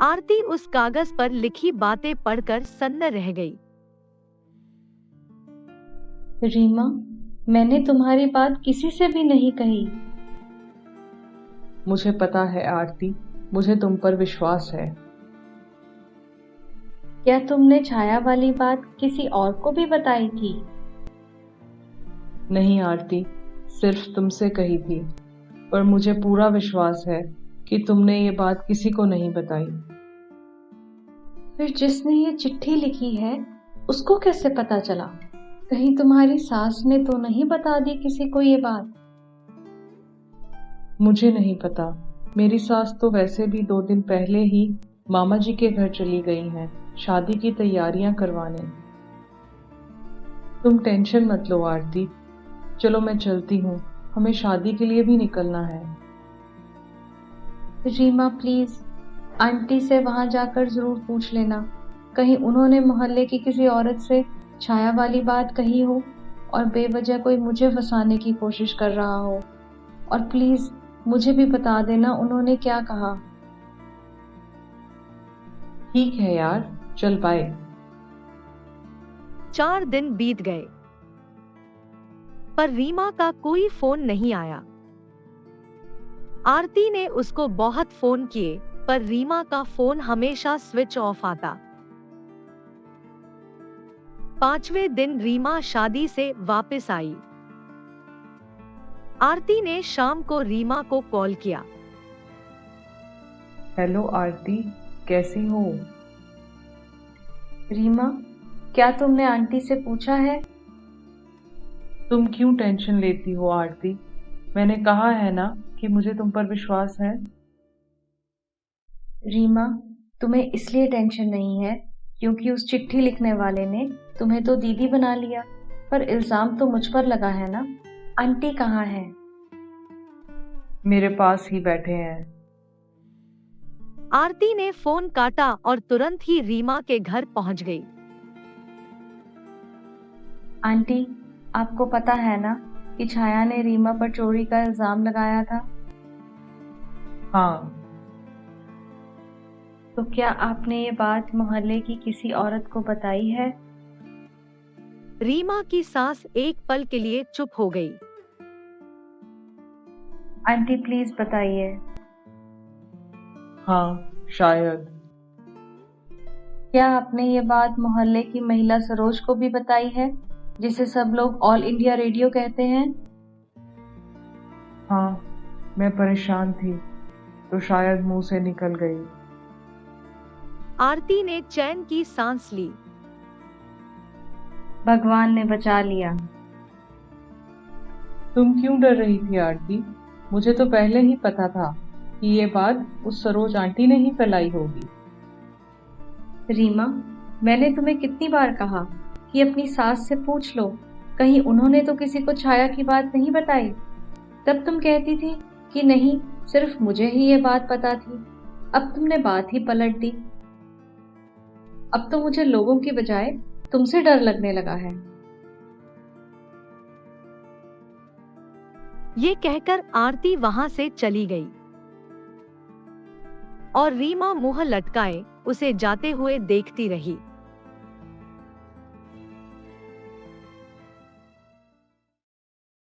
आरती उस कागज पर लिखी बातें पढ़कर सन्न रह गई। रीमा, मैंने तुम्हारी बात किसी से भी नहीं कही। मुझे पता है आरती, मुझे तुम पर विश्वास है। क्या तुमने छाया वाली बात किसी और को भी बताई थी? नहीं आरती, सिर्फ तुमसे कही थी, पर मुझे पूरा विश्वास है कि तुमने ये बात किसी को नहीं बताई। फिर जिसने ये चिट्ठी लिखी है उसको कैसे पता चला? कहीं तुम्हारी सास ने तो नहीं बता दी किसी को ये बात? मुझे नहीं पता। मेरी सास तो वैसे भी 2 दिन पहले ही मामा जी के घर चली गई हैं, शादी की तैयारियां करवाने। तुम टेंशन मत लो आरती, चलो मैं चलती हूँ, हमें शादी के लिए भी निकलना है। रीमा प्लीज, आंटी से वहां जाकर जरूर पूछ लेना, कहीं उन्होंने मोहल्ले की किसी औरत से छाया वाली बात कही हो और बेवजह कोई मुझे फंसाने की कोशिश कर रहा हो। और प्लीज मुझे भी बता देना उन्होंने क्या कहा। ठीक है यार, चल बाय। 4 दिन बीत गए, पर रीमा का कोई फोन नहीं आया। आरती ने उसको बहुत फोन किए, पर रीमा का फोन हमेशा स्विच ऑफ आता। 5वें दिन रीमा शादी से वापस आई। आरती ने शाम को रीमा को कॉल किया। हेलो आरती, कैसी हो? रीमा, क्या तुमने आंटी से पूछा है? तुम क्यों टेंशन लेती हो आरती? मैंने कहा है ना कि मुझे तुम पर विश्वास है। रीमा, तुम्हें इसलिए टेंशन नहीं है क्योंकि उस चिट्ठी लिखने वाले ने तुम्हें तो दीदी बना लिया, पर इल्जाम तो मुझ पर लगा है ना। आंटी कहाँ है? मेरे पास ही बैठे हैं। आरती ने फोन काटा और तुरंत ही रीमा के घर पहुंच गई। आंटी, आपको पता है ना कि छाया ने रीमा पर चोरी का इल्जाम लगाया था? हाँ। तो क्या आपने ये बात मोहल्ले की किसी औरत को बताई है? रीमा की सास एक पल के लिए चुप हो गई। आंटी प्लीज बताइए। हाँ, शायद। क्या आपने ये बात मोहल्ले की महिला सरोज को भी बताई है, जिसे सब लोग ऑल इंडिया रेडियो कहते हैं? हाँ, मैं परेशान थी तो शायद मुंह से निकल गई। आरती ने चैन की सांस ली। भगवान ने बचा लिया। तुम क्यों डर रही थी आरती? मुझे तो पहले ही पता था कि ये बात उस सरोज आंटी ने ही फैलाई होगी। रीमा, मैंने तुम्हें कितनी बार कहा कि अपनी सास से पूछ लो, कहीं उन्होंने तो किसी को छाया की बात नहीं बताई। तब तुम कहती थी कि नहीं, सिर्फ मुझे ही ये बात पता थी। अब तुमने बात ही पलट दी। अब तो मुझे लोगों की बजाय तुमसे डर लगने लगा है। ये कहकर आरती वहां से चली गई और रीमा मुंह लटकाए उसे जाते हुए देखती रही।